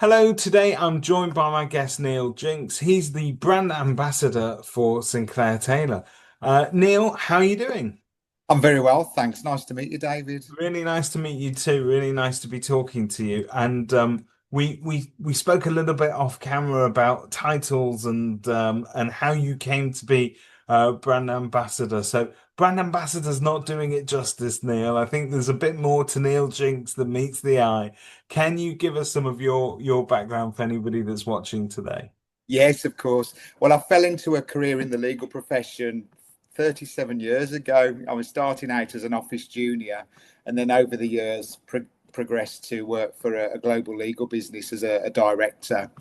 Hello, today I'm joined by my guest Neil Jinks. He's the brand ambassador for Sinclair Taylor. Neil, how are you doing? I'm very well, thanks. Nice to meet you, David. Really nice to meet you too. Really nice to be talking to you. And we spoke a little bit off camera about titles and how you came to be brand ambassador. So brand ambassador's not doing it justice, Neil. I think there's a bit more to Neil Jinks that meets the eye. Can you give us some of your background for anybody that's watching today? Yes, of course. Well, I fell into a career in the legal profession 37 years ago. I was starting out as an office junior, and then over the years progressed to work for a global legal business as a director.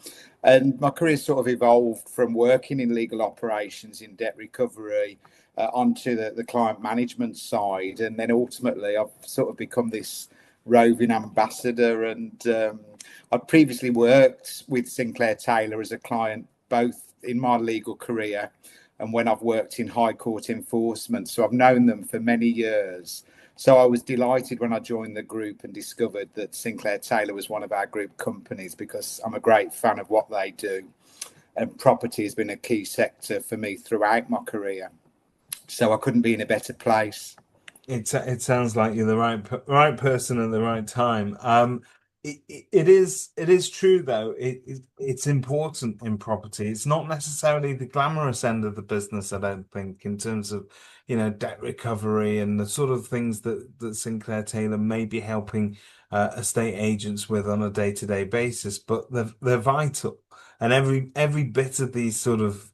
And my career sort of evolved from working in legal operations in debt recovery onto the client management side. And then ultimately, I've sort of become this roving ambassador. And I'd previously worked with Sinclair Taylor as a client, both in my legal career and when I've worked in high court enforcement. So I've known them for many years. So I was delighted when I joined the group and discovered that Sinclair Taylor was one of our group companies because I'm a great fan of what they do. And property has been a key sector for me throughout my career. So I couldn't be in a better place. It sounds like you're the right person at the right time. It is true though. It's important in property. It's not necessarily the glamorous end of the business, I don't think, in terms of debt recovery and the sort of things that Sinclair Taylor may be helping estate agents with on a day-to-day basis. But they're vital, and every bit of these sort of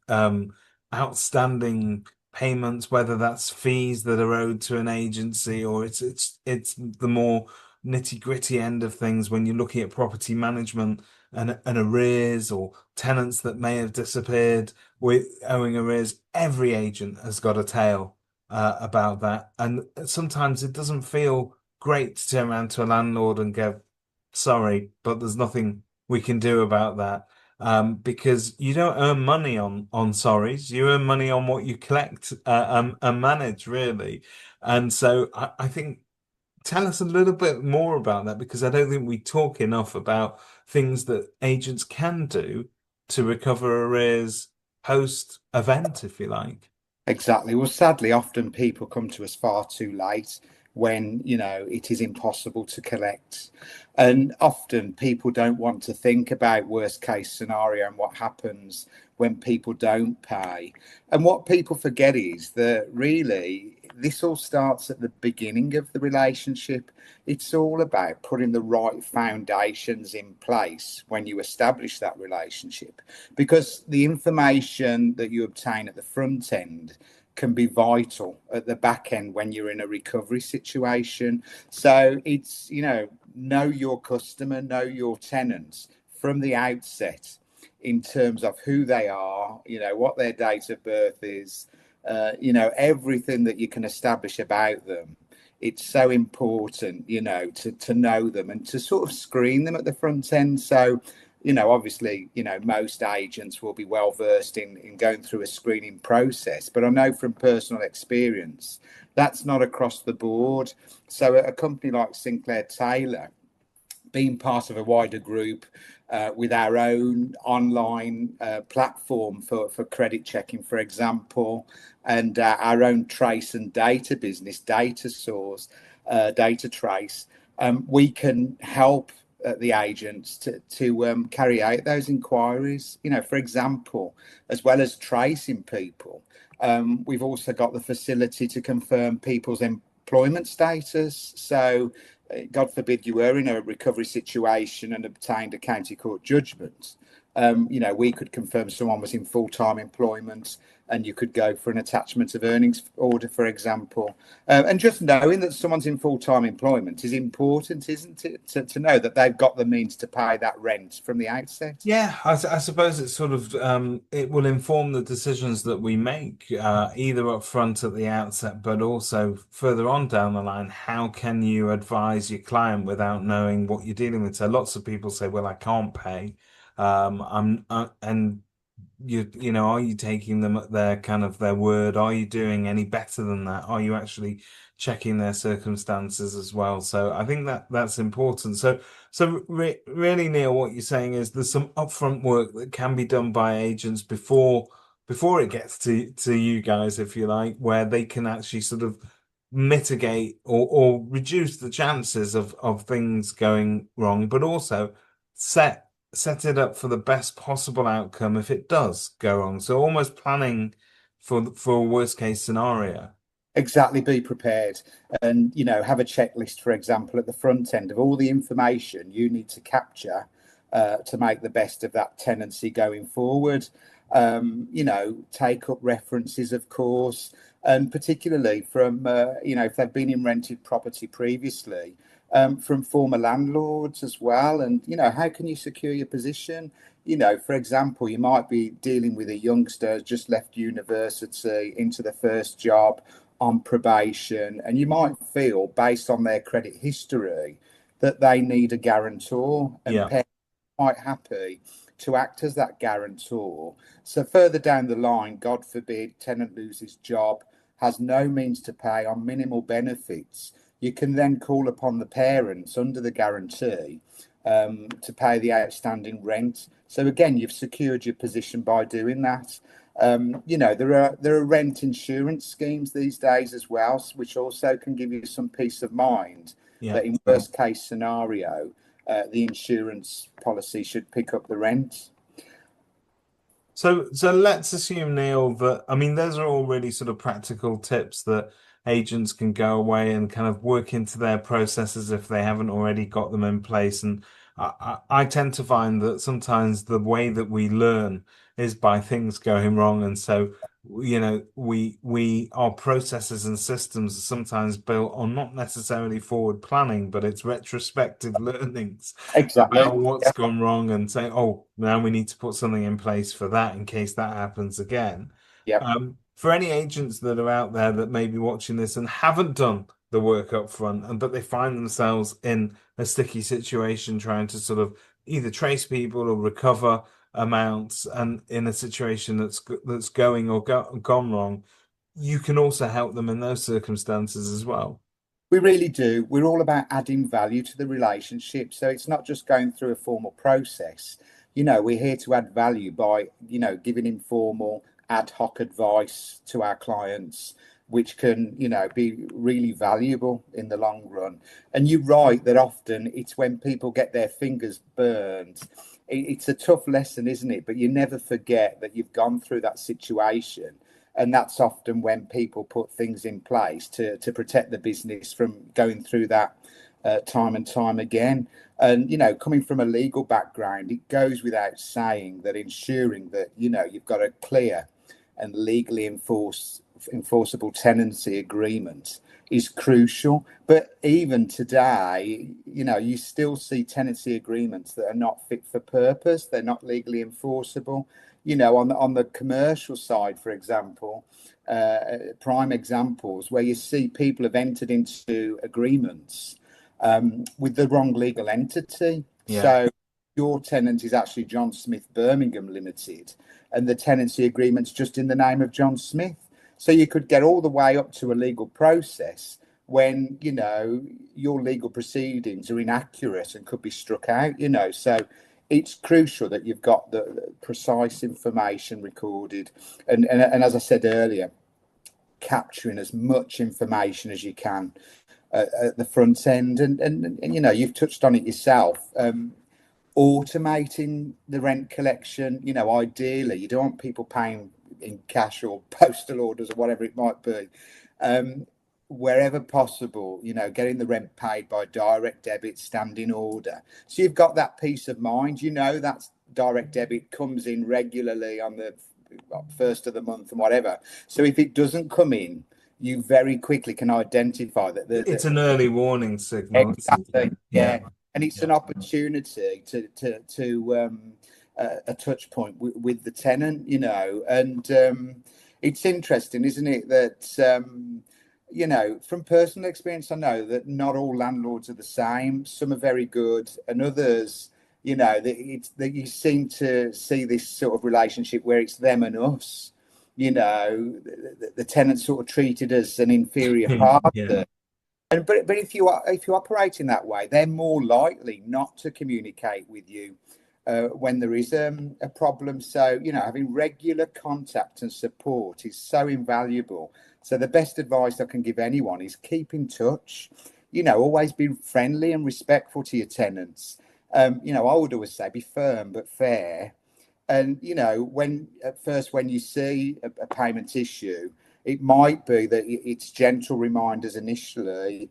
outstanding payments, whether that's fees that are owed to an agency or it's the more nitty-gritty end of things when you're looking at property management and arrears or tenants that may have disappeared with owing arrears. Every agent has got a tale about that, and sometimes it doesn't feel great to turn around to a landlord and go, "Sorry, but there's nothing we can do about that." Because you don't earn money on sorries, you earn money on what you collect and manage, really. And so I think tell us a little bit more about that because I don't think we talk enough about things that agents can do to recover arrears post event, if you like. Exactly. Well, sadly, often people come to us far too late when, it is impossible to collect. And often people don't want to think about worst case scenario and what happens when people don't pay. And what people forget is that really this all starts at the beginning of the relationship. It's all about putting the right foundations in place when you establish that relationship, because the information that you obtain at the front end can be vital at the back end when you're in a recovery situation. So it's, know your customer, know your tenants from the outset in terms of who they are, what their date of birth is, everything that you can establish about them. It's so important, to know them and to sort of screen them at the front end. So, obviously, most agents will be well versed in going through a screening process, but I know from personal experience that's not across the board. So, a company like Sinclair Taylor, being part of a wider group with our own online platform for credit checking, for example, and our own trace and data business, data source, data trace, we can help the agents to carry out those inquiries. For example, as well as tracing people, we've also got the facility to confirm people's employment status. So God forbid you were in a recovery situation and obtained a county court judgment. We could confirm someone was in full-time employment, and you could go for an attachment of earnings order, for example. And just knowing that someone's in full-time employment is important, isn't it? To know that they've got the means to pay that rent from the outset. Yeah, I suppose it's sort of it will inform the decisions that we make either up front at the outset, but also further on down the line. How can you advise your client without knowing what you're dealing with? So lots of people say, "Well, I can't pay," and are you taking them at their kind of their word? Are you doing any better than that? Are you actually checking their circumstances as well? So I think that that's important. So really, Neil, what you're saying is there's some upfront work that can be done by agents before it gets to you guys, if you like, where they can actually sort of mitigate or reduce the chances of things going wrong, but also set it up for the best possible outcome if it does go wrong. So almost planning for a worst case scenario. Exactly, be prepared, and have a checklist, for example, at the front end of all the information you need to capture to make the best of that tenancy going forward. Take up references, of course, and particularly from if they've been in rented property previously, from former landlords as well. And how can you secure your position? For example, you might be dealing with a youngster who's just left university into the first job on probation, and you might feel, based on their credit history, that they need a guarantor, and Yeah, parents are quite happy to act as that guarantor. So further down the line, God forbid, tenant loses job, has no means to pay on minimal benefits, you can then call upon the parents under the guarantee to pay the outstanding rent. So again, you've secured your position by doing that. There are rent insurance schemes these days as well, which also can give you some peace of mind yeah. that in worst case scenario, the insurance policy should pick up the rent. So let's assume, Neil, that I mean those are all really sort of practical tips that agents can go away and kind of work into their processes if they haven't already got them in place. And I tend to find that sometimes the way that we learn is by things going wrong. And so, we our processes and systems are sometimes built on not necessarily forward planning, but it's retrospective learnings Exactly. about what's Yeah. gone wrong and say, oh, now we need to put something in place for that in case that happens again. Yeah. For any agents that are out there that may be watching this and haven't done the work up front, and but they find themselves in a sticky situation trying to sort of either trace people or recover amounts, and in a situation that's going or gone wrong, you can also help them in those circumstances as well. We really do. We're all about adding value to the relationship. So it's not just going through a formal process. We're here to add value by, giving informal ad hoc advice to our clients, which can, be really valuable in the long run. And you're right that often it's when people get their fingers burned. It's a tough lesson, isn't it? But you never forget that you've gone through that situation, and that's often when people put things in place to protect the business from going through that time and time again. And coming from a legal background, it goes without saying that ensuring that you've got a clear and legally enforceable tenancy agreement is crucial. But even today, you still see tenancy agreements that are not fit for purpose. They're not legally enforceable. On the commercial side, for example, prime examples where you see people have entered into agreements with the wrong legal entity. Yeah, So your tenant is actually John Smith Birmingham Limited, and the tenancy agreement's just in the name of John Smith. So you could get all the way up to a legal process when your legal proceedings are inaccurate and could be struck out. So it's crucial that you've got the precise information recorded, and as I said earlier, capturing as much information as you can at the front end. And you've touched on it yourself. Automating the rent collection, ideally you don't want people paying in cash or postal orders or whatever it might be. Wherever possible, getting the rent paid by direct debit, standing order, so you've got that peace of mind. That direct debit comes in regularly on the first of the month and whatever. So if it doesn't come in, you very quickly can identify that it's an early warning signal, isn't exactly, it? Yeah, yeah, and it's yeah, an opportunity to a touch point with the tenant, and it's interesting, isn't it, that from personal experience, I know that not all landlords are the same. Some are very good, and others, that you seem to see this sort of relationship where it's them and us. The tenant sort of treated as an inferior Yeah, party. But if you operate in that way, they're more likely not to communicate with you when there is a problem. So having regular contact and support is so invaluable. So the best advice I can give anyone is keep in touch. Always be friendly and respectful to your tenants. I would always say be firm but fair. And when at first when you see a payment issue, it might be that it's gentle reminders initially.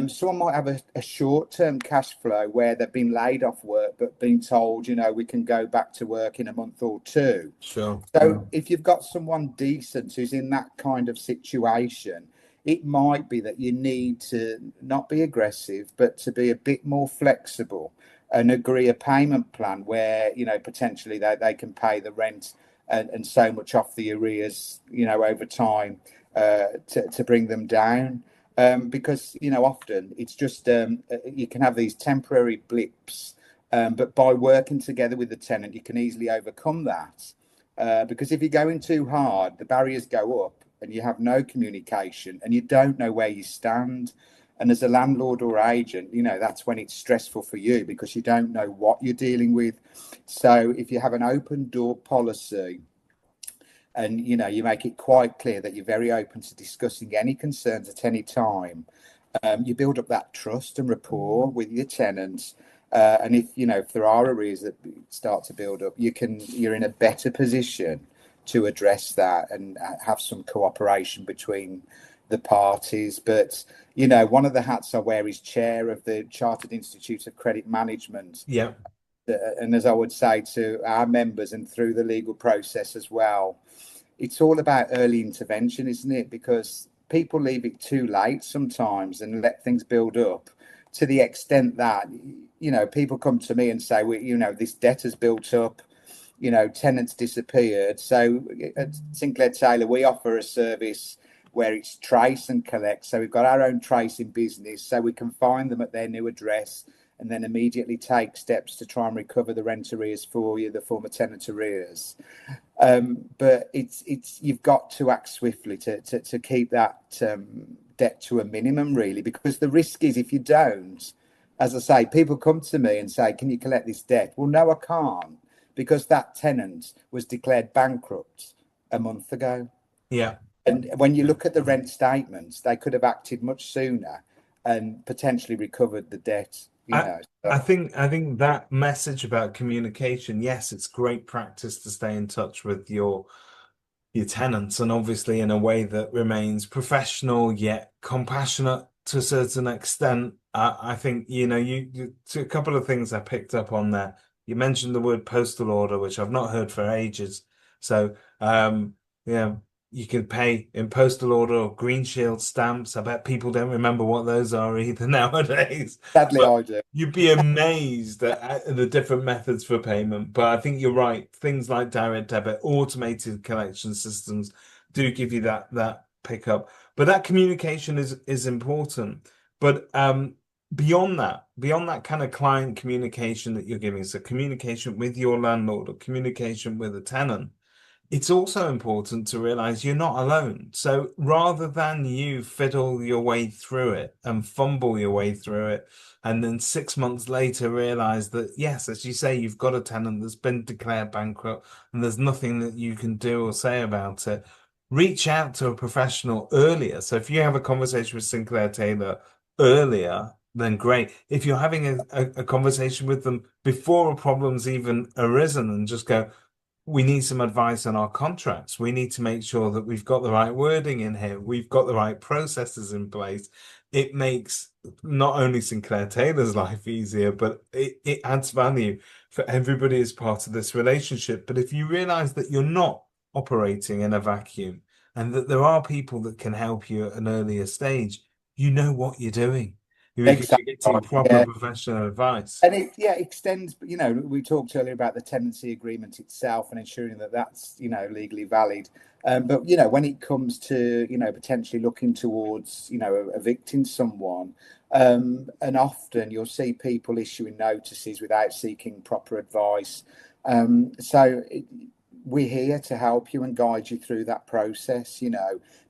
Someone might have a short-term cash flow where they've been laid off work but been told, we can go back to work in a month or two. sure. So if you've got someone decent who's in that kind of situation, it might be that you need to not be aggressive, but to be a bit more flexible and agree a payment plan where, potentially they can pay the rent and so much off the arrears, over time to bring them down. Because, often it's just you can have these temporary blips, but by working together with the tenant, you can easily overcome that. Because if you're going too hard, the barriers go up and you have no communication and you don't know where you stand. And as a landlord or agent, that's when it's stressful for you because you don't know what you're dealing with. So if you have an open door policy and, you make it quite clear that you're very open to discussing any concerns at any time, you build up that trust and rapport with your tenants. And if there are arrears that start to build up, you're in a better position to address that and have some cooperation between the parties. But one of the hats I wear is chair of the Chartered Institute of Credit Management. Yeah. And as I would say to our members and through the legal process as well, it's all about early intervention, isn't it? Because people leave it too late sometimes and let things build up to the extent that, people come to me and say, this debt has built up, tenants disappeared. So at Sinclair Taylor, we offer a service where it's trace and collect. So we've got our own tracing business, so we can find them at their new address and then immediately take steps to try and recover the rent arrears for you, the former tenant arrears. But it's you've got to act swiftly to keep that debt to a minimum, really, because the risk is if you don't, as I say, people come to me and say, "Can you collect this debt?" Well, no, I can't, because that tenant was declared bankrupt a month ago. Yeah. And when you look at the rent statements, they could have acted much sooner and potentially recovered the debt. I, So, I think that message about communication, yes, it's great practice to stay in touch with your tenants, and obviously in a way that remains professional yet compassionate to a certain extent. I think to a couple of things I picked up on there. You mentioned the word postal order, which I've not heard for ages. So yeah, you can pay in postal order or green shield stamps. I bet people don't remember what those are either nowadays. sadly, But I do. you'd be amazed at the different methods for payment. But I think you're right. Things like direct debit, automated collection systems do give you that pickup. But that communication is important. But beyond that kind of client communication that you're giving, so communication with your landlord or communication with a tenant, it's also important to realize you're not alone. So rather than you fiddle your way through it and fumble your way through it, and then 6 months later realize that, yes, as you say, you've got a tenant that's been declared bankrupt and there's nothing that you can do or say about it, reach out to a professional earlier. So if you have a conversation with Sinclair Taylor earlier, then great. If you're having a conversation with them before a problem's even arisen and just go, we need some advice on our contracts. We need to make sure that we've got the right wording in here. We've got the right processes in place. It makes not only Sinclair Taylor's life easier, but it adds value for everybody as part of this relationship. But if you realize that you're not operating in a vacuum and that there are people that can help you at an earlier stage, you know what you're doing because you're Exactly. getting proper Yeah. professional advice. And it extends. We talked earlier about the tenancy agreement itself and ensuring that that's legally valid. But when it comes to potentially looking towards evicting someone, And often you'll see people issuing notices without seeking proper advice. So we're here to help you and guide you through that process,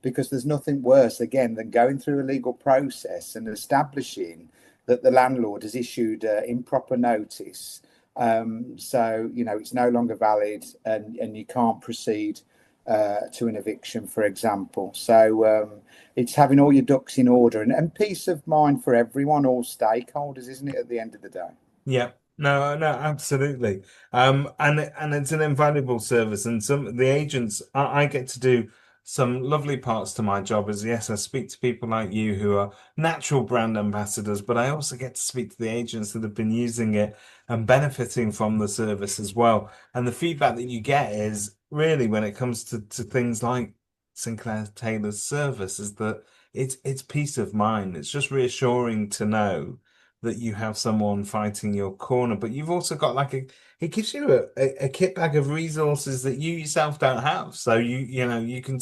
because there's nothing worse, again, than going through a legal process and establishing that the landlord has issued improper notice. So it's no longer valid, and you can't proceed to an eviction, for example. So it's having all your ducks in order, and peace of mind for everyone, all stakeholders, isn't it, at the end of the day? Yeah, no, no, absolutely. And it's an invaluable service, and some the agents I get to do some lovely parts to my job. Is yes, I speak to people like you who are natural brand ambassadors, but I also get to speak to the agents that have been using it and benefiting from the service as well. And the feedback that you get is really when it comes to things like Sinclair Taylor's service is that it's peace of mind. It's just reassuring to know that you have someone fighting your corner, but you've also got like it gives you a kit bag of resources that you yourself don't have. So you can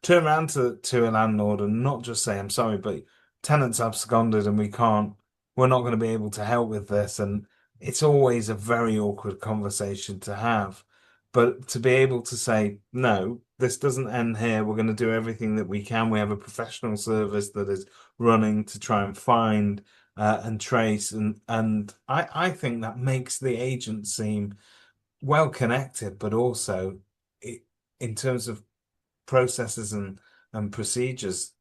turn around to a landlord and not just say, I'm sorry, but tenants absconded and we're not going to be able to help with this. And it's always a very awkward conversation to have. But to be able to say, no, this doesn't end here. We're going to do everything that we can. We have a professional service that is running to try and find and trace and I think that makes the agent seem well connected, but also it, in terms of processes and procedures,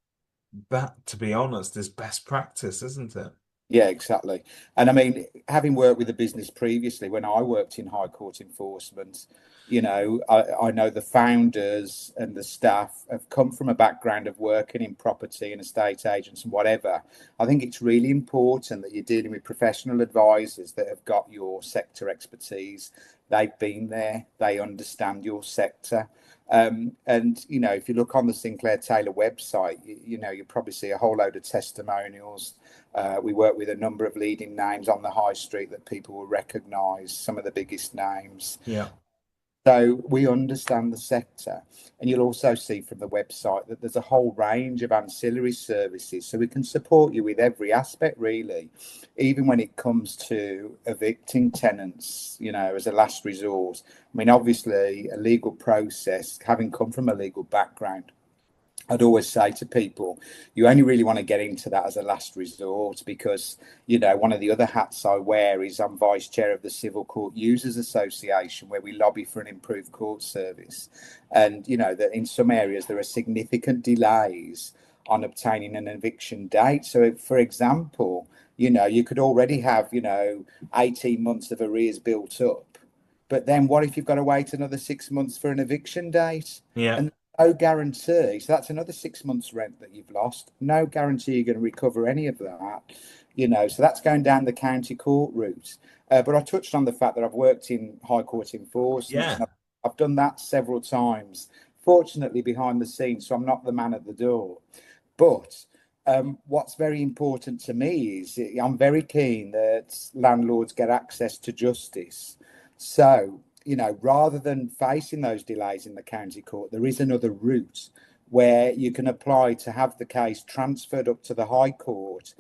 that to be honest is best practice, isn't it? Yeah, exactly. And I mean, having worked with a business previously, when I worked in High Court enforcement, I know the founders and the staff have come from a background of working in property and estate agents and whatever. I think it's really important that you're dealing with professional advisors that have got your sector expertise. They've been there, they understand your sector. And if you look on the Sinclair Taylor website, you'll probably see a whole load of testimonials. We work with a number of leading names on the high street that people will recognise, some of the biggest names. Yeah. So we understand the sector. And you'll also see from the website that there's a whole range of ancillary services. So we can support you with every aspect, really, even when it comes to evicting tenants, as a last resort. I mean, obviously, a legal process, having come from a legal background, I'd always say to people, you only really want to get into that as a last resort because, one of the other hats I wear is I'm vice chair of the Civil Court Users Association, where we lobby for an improved court service. And, that in some areas there are significant delays on obtaining an eviction date. So, for example, you could already have, 18 months of arrears built up. But then what if you've got to wait another 6 months for an eviction date? Yeah. And no guarantee. So that's another 6 months rent that you've lost. No guarantee you're going to recover any of that. So that's going down the county court route. But I touched on the fact that I've worked in high court enforcement, Yeah. and I've done that several times. Fortunately, behind the scenes, so I'm not the man at the door. But what's very important to me is I'm very keen that landlords get access to justice. So, rather than facing those delays in the county court, there is another route where you can apply to have the case transferred up to the High Court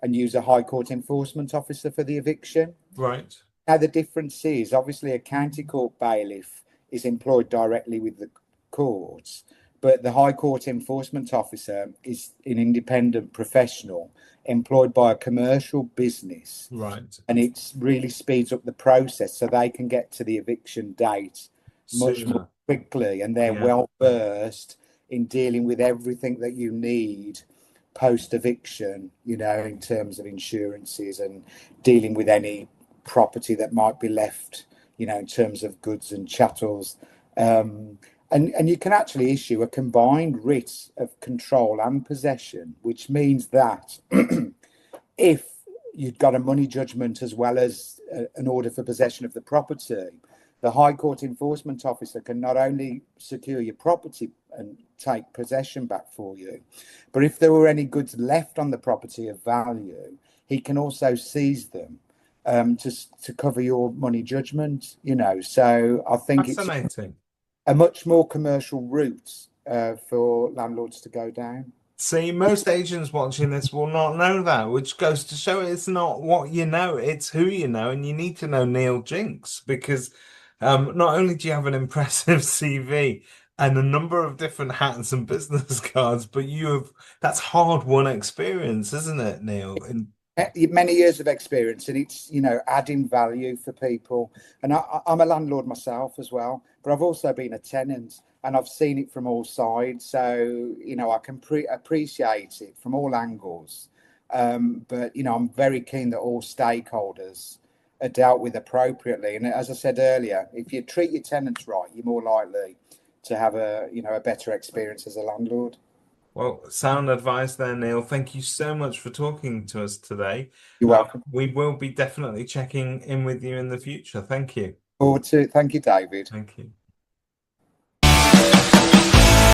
and use a High Court enforcement officer for the eviction. Right. Now, the difference is obviously a county court bailiff is employed directly with the courts, but the High Court enforcement officer is an independent professional employed by a commercial business, Right. and it really speeds up the process so they can get to the eviction date much more Sooner. quickly, and they're Yeah. well versed in dealing with everything that you need post eviction, in terms of insurances and dealing with any property that might be left, in terms of goods and chattels. And you can actually issue a combined writ of control and possession, which means that if you've got a money judgment as well as an order for possession of the property, the High Court enforcement officer can not only secure your property and take possession back for you, but if there were any goods left on the property of value, he can also seize them to cover your money judgment. So I think it's Fascinating. a much more commercial route for landlords to go down. See, most agents watching this will not know that, which goes to show it's not what you know, it's who you know, and you need to know Neil Jinks because not only do you have an impressive CV and a number of different hats and business cards, but you have that's hard-won experience, isn't it, Neil? And Many years of experience, and it's adding value for people. And I'm a landlord myself as well, but I've also been a tenant, and I've seen it from all sides. So I can appreciate it from all angles. But I'm very keen that all stakeholders are dealt with appropriately. And as I said earlier, if you treat your tenants right, you're more likely to have a better experience as a landlord. well, sound advice there, Neil. Thank you so much for talking to us today. You're welcome. We will be definitely checking in with you in the future. Thank you. Forward to. Thank you, David. Thank you.